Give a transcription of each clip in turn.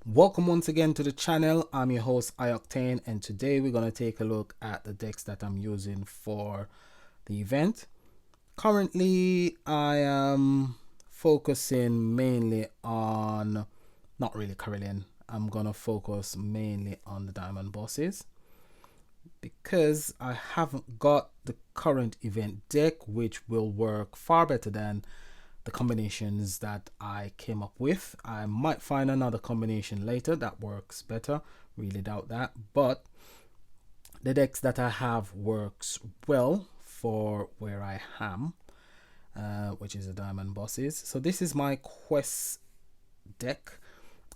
Welcome once again to the channel. I'm your host Octane, and today we're going to take a look at the decks that I'm using for the event. Currently I am focusing mainly on, not really Carillion, I'm going to focus mainly on the diamond bosses because I haven't got the current event deck, which will work far better than the combinations that I came up with. I might find another combination later that works better, really doubt that, but the decks that I have works well for where I am, which is the diamond bosses. So this is my quest deck,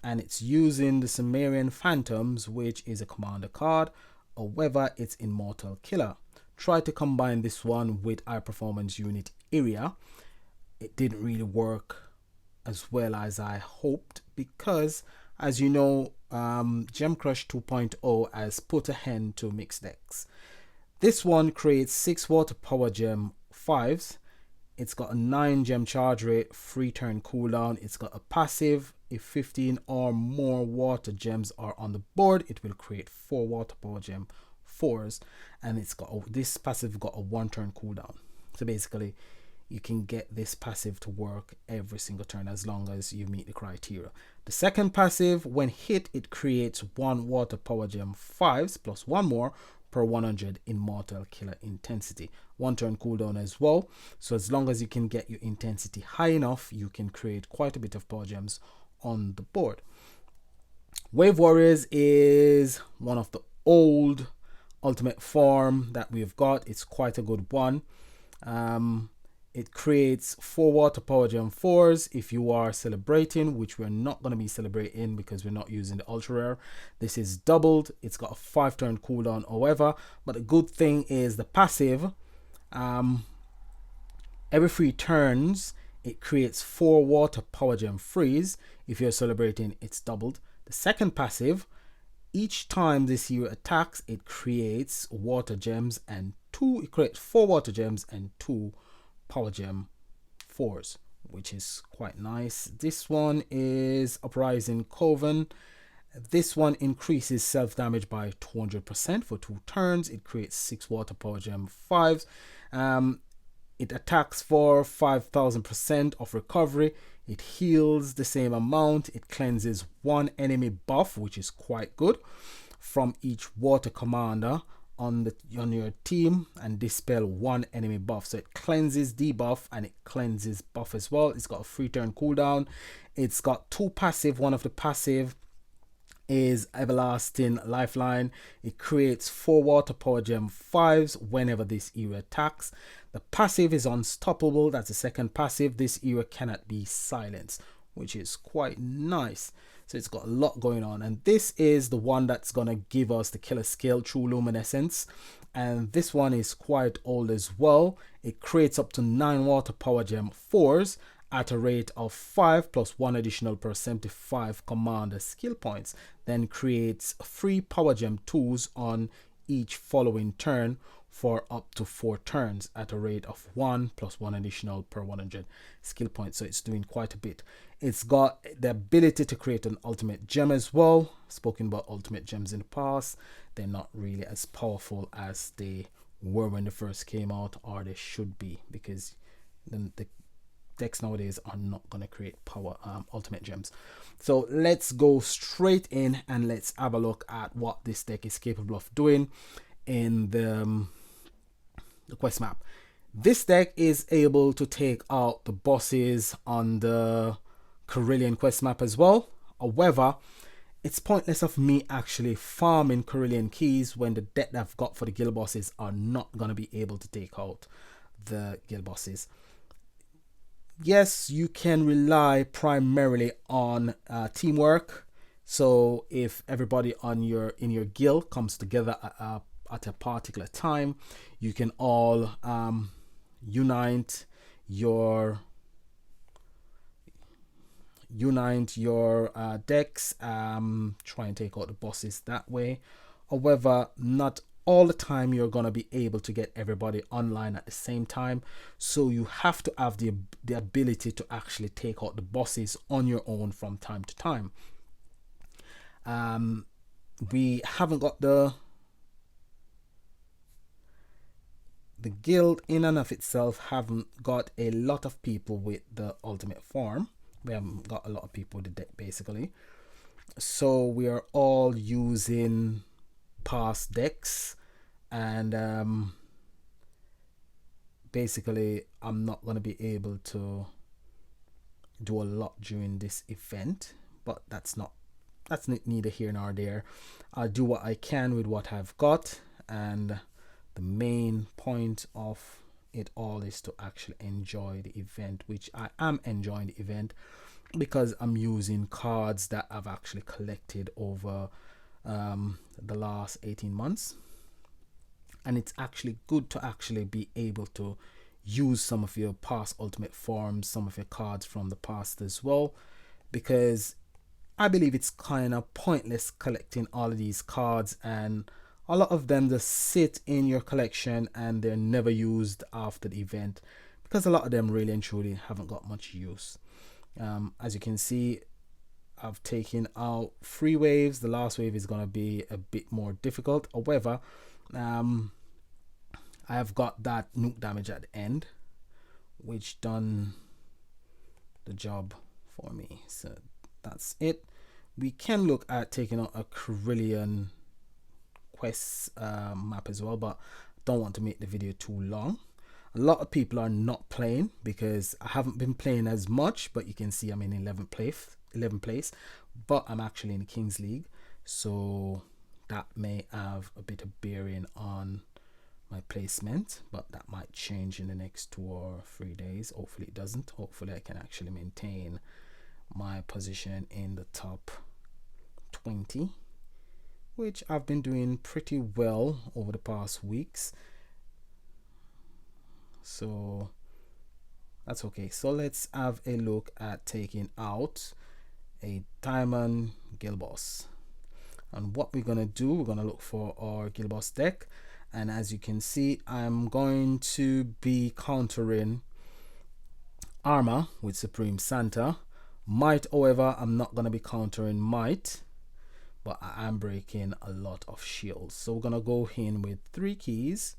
and it's using the Sumerian Phantoms, which is a commander card. However, it's Immortal Killer. Try to combine this one with High Performance Unit Area. It didn't really work as well as I hoped because, as you know, Gem Crush 2.0 has put a hand to mixed decks. This one creates 6 water power gem 5s. It's got a 9 gem charge rate, 3 turn cooldown. It's got a passive. If 15 or more water gems are on the board, it will create 4 water power gem 4s, and it's got this passive got a 1 turn cooldown. So basically, you can get this passive to work every single turn as long as you meet the criteria. The second passive, when hit, it creates 1 water power gem 5s plus 1 more per 100 Immortal Killer intensity. 1 turn cooldown as well. So as long as you can get your intensity high enough, you can create quite a bit of power gems on the board. Wave Warriors is one of the old ultimate form that we've got. It's quite a good one. It creates 4 water power gem 4s if you are celebrating, which we're not going to be celebrating because we're not using the ultra rare. This is doubled. It's got a 5 turn cooldown, however, but the good thing is the passive, every 3 turns it creates 4 water power gem 3s. If you're celebrating, it's doubled. The second passive, each time this hero attacks, it creates water gems and it creates 4 water gems and 2 power gem 4s, which is quite nice. This one is Uprising Coven. This one increases self damage by 200% for 2 turns. It creates 6 water power gem 5s. It attacks for 5000% of recovery. It heals the same amount. It cleanses 1 enemy buff, which is quite good, from each water commander on your team, and dispel 1 enemy buff. So it cleanses debuff and it cleanses buff as well. It's got a 3 turn cooldown. It's got 2 passive. One of the passive is Everlasting Lifeline. It creates 4 water power gem 5s whenever this hero attacks. The passive is Unstoppable. That's the second passive. This hero cannot be silenced, which is quite nice. So it's got a lot going on, and this is the one that's gonna give us the killer skill, True Luminescence, and this one is quite old as well. It creates up to 9 water power gem 4s at a rate of 5 plus 1 additional per 75 commander skill points, then creates 3 power gem 2s on each following turn for up to 4 turns at a rate of 1 plus 1 additional per 100 skill points. So it's doing quite a bit. It's got the ability to create an ultimate gem as well. Spoken about ultimate gems in the past. They're not really as powerful as they were when they first came out, or they should be, because the decks nowadays are not going to create power ultimate gems. So let's go straight in and let's have a look at what this deck is capable of doing in the quest map. This deck is able to take out the bosses on the Carillion quest map as well. However, it's pointless of me actually farming Carillion keys when the deck that I've got for the guild bosses are not going to be able to take out the guild bosses. Yes, you can rely primarily on teamwork. So if everybody in your guild comes together at a particular time, you can all unite your decks, try and take out the bosses that way. However, not all the time you're gonna be able to get everybody online at the same time, so you have to have the ability to actually take out the bosses on your own from time to time. We haven't got the guild in and of itself haven't got a lot of people with the ultimate form. We haven't got a lot of people with the deck basically. So we are all using past decks, and basically I'm not going to be able to do a lot during this event, but that's neither here nor there. I'll do what I can with what I've got, and the main point of it all is to actually enjoy the event, which I am enjoying the event because I'm using cards that I've actually collected over the last 18 months, and it's actually good to actually be able to use some of your past ultimate forms, some of your cards from the past as well, because I believe it's kind of pointless collecting all of these cards, and a lot of them just sit in your collection and they're never used after the event because a lot of them really and truly haven't got much use. As you can see, I've taken out 3 waves. The last wave is going to be a bit more difficult. However, I have got that nuke damage at the end, which done the job for me. So that's it. We can look at taking out a Carillion quest map as well, but don't want to make the video too long. A lot of people are not playing because I haven't been playing as much, but you can see I'm in 11th place, but I'm actually in the Kings League, so that may have a bit of bearing on my placement, but that might change in the next 2 or 3 days. Hopefully it doesn't. Hopefully I can actually maintain my position in the top 20, which I've been doing pretty well over the past weeks, so that's okay. So let's have a look at taking out a Diamond Guild Boss. And what we're gonna do, we're gonna look for our Guild Boss deck, and as you can see, I'm going to be countering Armor with Supreme Santa. Might, however, I'm not gonna be countering Might, but I am breaking a lot of shields. So we're gonna go in with 3 keys,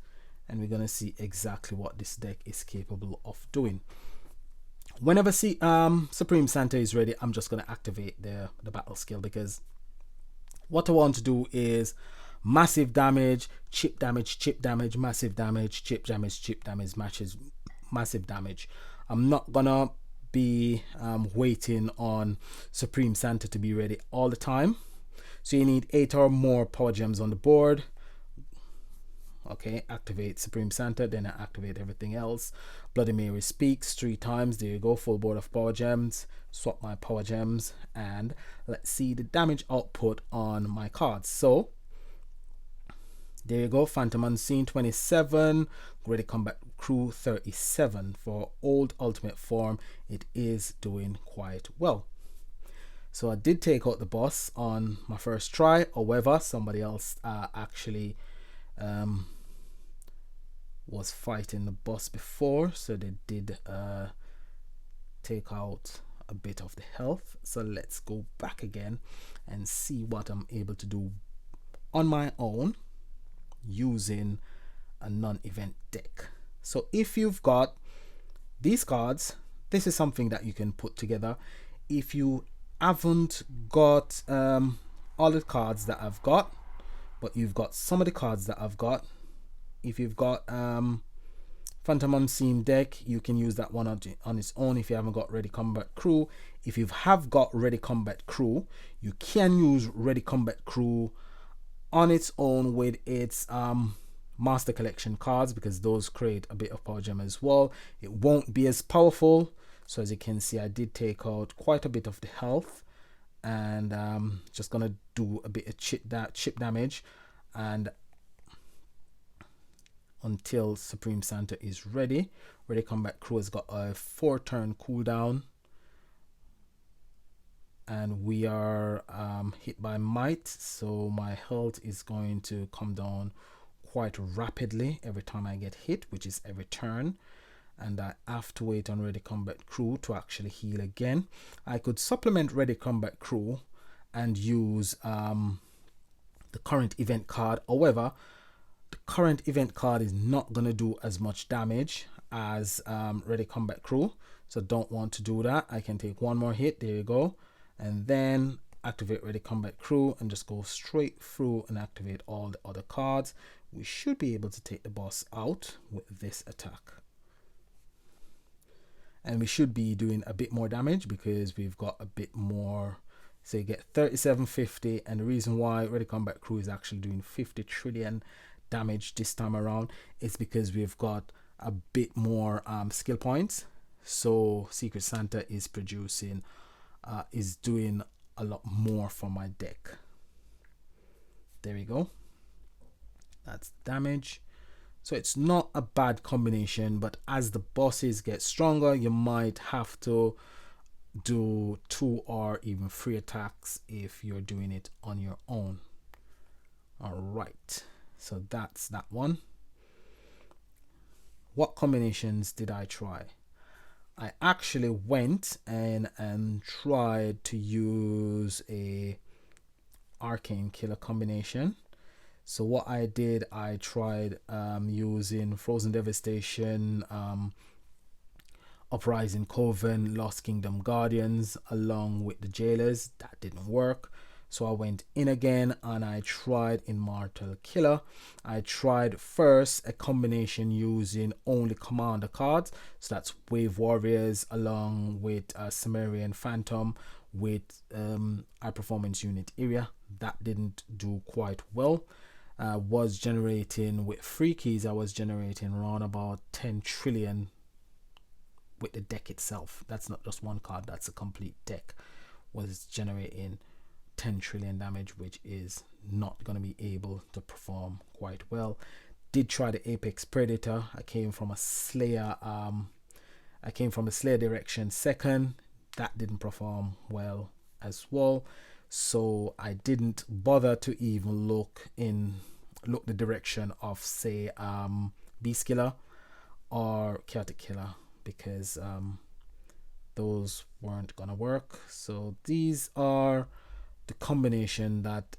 and we're gonna see exactly what this deck is capable of doing. Whenever Supreme Santa is ready, I'm just gonna activate the battle skill, because what I want to do is massive damage, chip damage, chip damage, massive damage, chip damage, chip damage, matches massive damage. I'm not gonna be waiting on Supreme Santa to be ready all the time. So you need 8 or more power gems on the board. Okay, activate Supreme Santa, then I activate everything else. Bloody Mary speaks 3 times. There you go, full board of power gems. Swap my power gems, and let's see the damage output on my cards. So there you go, Phantom Unseen 27, Ready Combat Crew 37. For old ultimate form, it is doing quite well. So I did take out the boss on my first try. However, somebody else actually was fighting the boss before, so they did take out a bit of the health. So let's go back again and see what I'm able to do on my own using a non-event deck. So if you've got these cards, this is something that you can put together. If you haven't got all the cards that I've got, but you've got some of the cards that I've got, if you've got Phantom Unseen deck, you can use that one on its own if you haven't got Ready Combat Crew. If you have got Ready Combat Crew, you can use Ready Combat Crew on its own with its Master Collection cards, because those create a bit of power gem as well. It won't be as powerful. So as you can see, I did take out quite a bit of the health, and just gonna do a bit of chip damage, and until Supreme Santa is ready. Ready Combat Crew has got a 4-turn cooldown, and we are hit by Might, so my health is going to come down quite rapidly every time I get hit, which is every turn, and I have to wait on Ready Combat Crew to actually heal again. I could supplement Ready Combat Crew and use the current event card. However, the current event card is not going to do as much damage as Ready Combat Crew, so don't want to do that. I can take one more hit, there you go, and then activate Ready Combat Crew and just go straight through and activate all the other cards. We should be able to take the boss out with this attack, and we should be doing a bit more damage because we've got a bit more. So you get 3750, and the reason why Ready Combat Crew is actually doing 50 trillion damage this time around is because we've got a bit more skill points. So Secret Santa is producing is doing a lot more for my deck. There we go, that's damage. So it's not a bad combination, but as the bosses get stronger, you might have to do 2 or even 3 attacks if you're doing it on your own. All right, so that's that one. What combinations did I try? I actually went and tried to use a Arcane Killer combination. So what I did, I tried using Frozen Devastation, Uprising Coven, Lost Kingdom Guardians along with the Jailers. That didn't work, so I went in again and I tried Immortal Killer. I tried first a combination using only commander cards, so that's Wave Warriors along with Sumerian Phantom with High Performance Unit Area. That didn't do quite well. Was generating with 3 keys, I was generating around about 10 trillion with the deck itself. That's not just one card, that's a complete deck. Was generating 10 trillion damage, which is not going to be able to perform quite well. Did try the Apex Predator. I came from a Slayer direction second. That didn't perform well as well, so I didn't bother to even look the direction of, say, Beast Killer or Chaotic Killer, because those weren't gonna work. So these are the combination that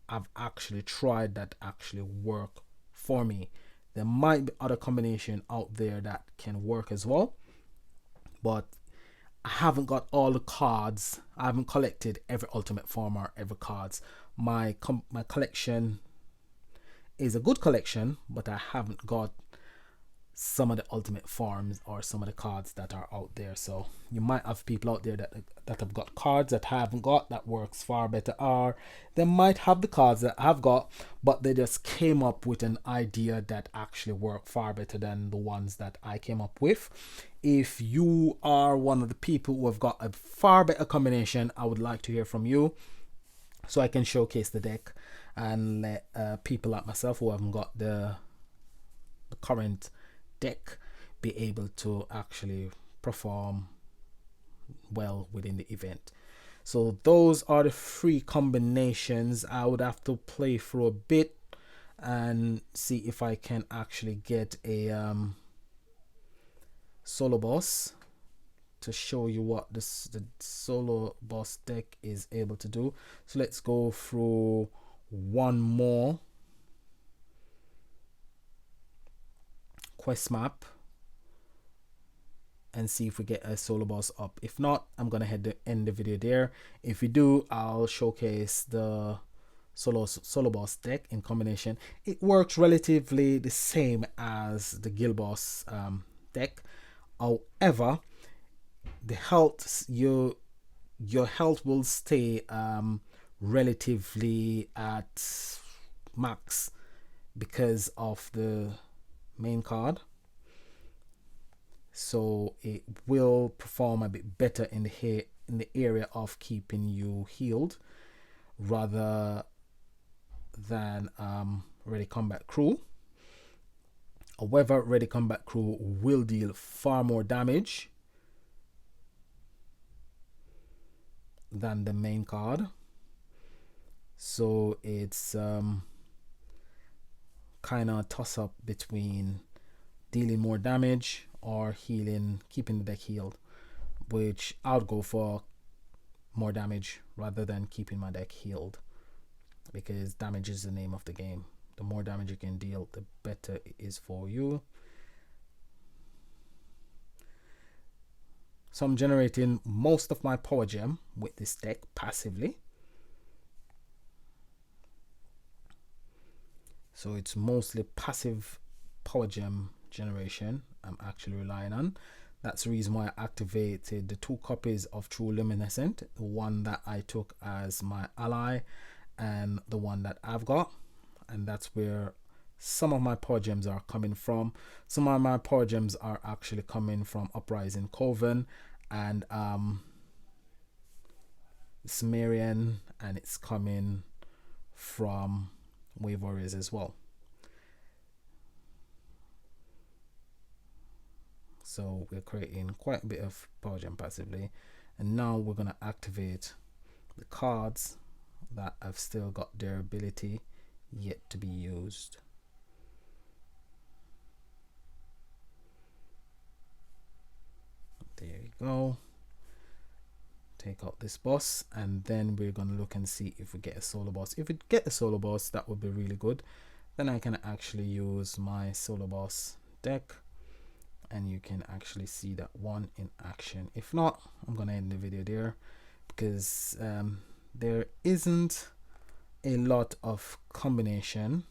I've actually tried that actually work for me. There might be other combination out there that can work as well, but I haven't got all the cards. I haven't collected every Ultimate Form or every cards. My collection is a good collection, but I haven't got some of the Ultimate Forms or some of the cards that are out there. So you might have people out there that have got cards that I haven't got that works far better, or they might have the cards that I've got, but they just came up with an idea that actually work far better than the ones that I came up with. If you are one of the people who have got a far better combination, I would like to hear from you so I can showcase the deck and let people like myself who haven't got the current deck be able to actually perform well within the event. So those are the 3 combinations. I would have to play through a bit and see if I can actually get a solo boss to show you what the solo boss deck is able to do. So let's go through one more quest map and see if we get a solo boss up. If not, I'm gonna end the video there. If we do, I'll showcase the solo boss deck in combination. It works relatively the same as the guild boss deck. However, the health, your health will stay relatively at max because of the main card, so it will perform a bit better in the area of keeping you healed rather than Ready Combat Crew. However, Ready Combat Crew will deal far more damage than the main card, so it's kind of toss up between dealing more damage or healing, keeping the deck healed, which I'll go for more damage rather than keeping my deck healed, because damage is the name of the game. The more damage you can deal, the better it is for you. So I'm generating most of my power gem with this deck passively. So it's mostly passive power gem generation I'm actually relying on. That's the reason why I activated the 2 copies of True Luminescent, the one that I took as my ally and the one that I've got. And that's where some of my power gems are coming from. Some of my power gems are actually coming from Uprising Coven and Sumerian, and it's coming from Wave Warriors as well. So we're creating quite a bit of power gem passively, and now we're going to activate the cards that have still got their ability yet to be used. There you go. Take out this boss, and then we're going to look and see if we get a solo boss. If we get a solo boss, that would be really good. Then I can actually use my solo boss deck, and you can actually see that one in action. If not, I'm going to end the video there, because there isn't a lot of combination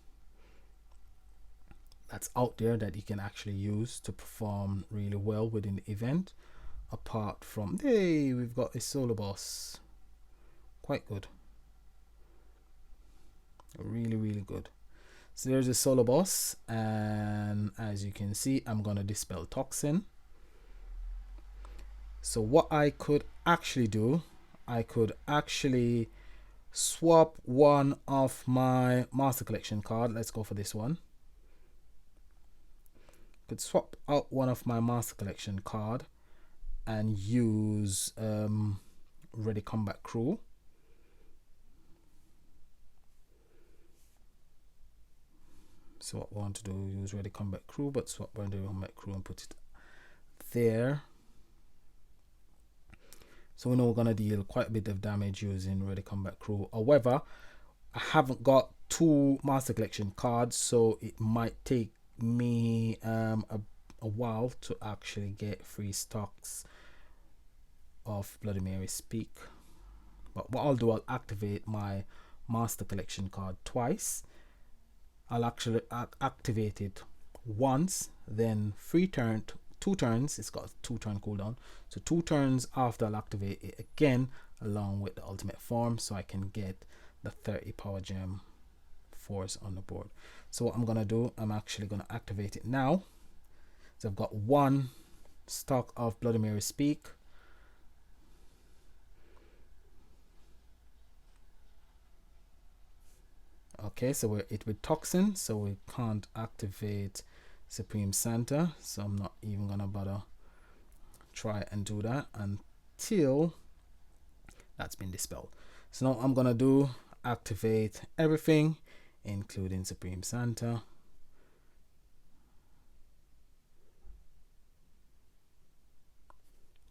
that's out there that you can actually use to perform really well within the event, apart from, hey, we've got a solo boss. Quite good. Really good. So there's a solo boss, and as you can see, I'm gonna dispel toxin. So what I could actually do, I could actually swap one of my Master Collection card. Let's go for this one. Could swap out one of my Master Collection card and use Ready Combat Crew. So what we want to do, use Ready Combat Crew, but swap Ready Combat Crew and put it there. So we know we're going to deal quite a bit of damage using Ready Combat Crew. However, I haven't got 2 Master Collection cards, so it might take me a while to actually get free stocks of Bloody Mary Speak. But what I'll do, I'll activate my Master Collection card twice. I'll actually activate it once, then 2 turns. It's got a 2-turn cooldown, so 2 turns after I'll activate it again along with the ultimate form, so I can get the 30 power gem force on the board. So what I'm gonna do, I'm actually gonna activate it now. So I've got 1 stock of Bloody Mary Speak. Okay, so we're it with toxin, so we can't activate Supreme Santa, so I'm not even gonna bother try and do that until that's been dispelled. So now I'm gonna do activate everything, including Supreme Santa.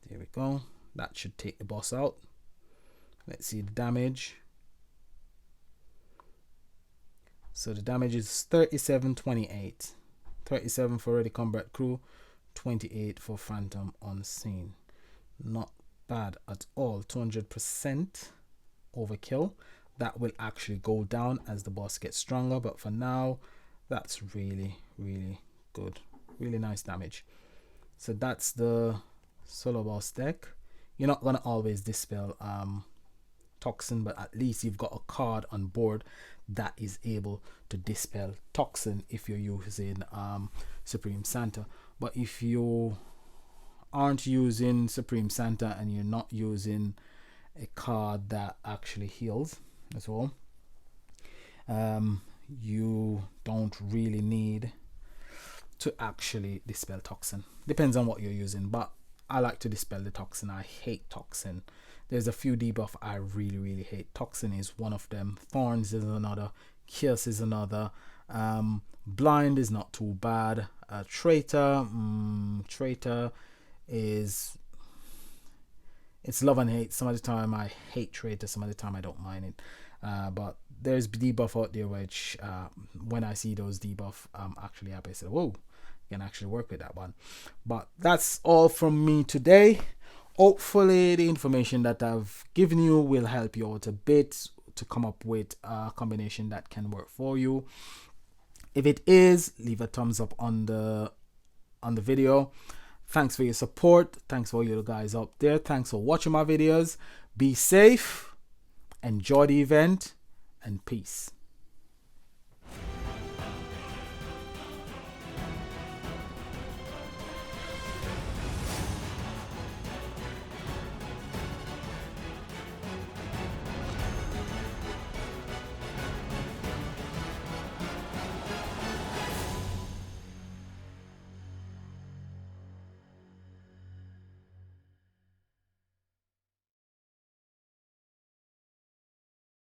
There we go. That should take the boss out. Let's see the damage. So the damage is 37-28. 37 for Ready Combat Crew, 28 for Phantom Unseen. Not bad at all. 200% overkill. That will actually go down as the boss gets stronger, but for now, that's really good. Really nice damage. So that's the solo boss deck. You're not gonna always dispel toxin, but at least you've got a card on board that is able to dispel toxin if you're using Supreme Santa. But if you aren't using Supreme Santa and you're not using a card that actually heals as well, you don't really need to actually dispel toxin. Depends on what you're using, but I like to dispel the toxin. I hate toxin. There's a few debuff I really hate. Toxin is one of them. Thorns is another. Chaos is another. Blind is not too bad. Traitor is it's love and hate. Some of the time I hate Traitor, some of the time I don't mind it. But there's debuff out there which when I see those debuff, I'm actually happy. I said, whoa, can actually work with that one. But that's all from me today. Hopefully the information that I've given you will help you out a bit to come up with a combination that can work for you. If it is, leave a thumbs up on the video. Thanks for your support. Thanks for you guys out there. Thanks for watching my videos. Be safe, enjoy the event, and peace.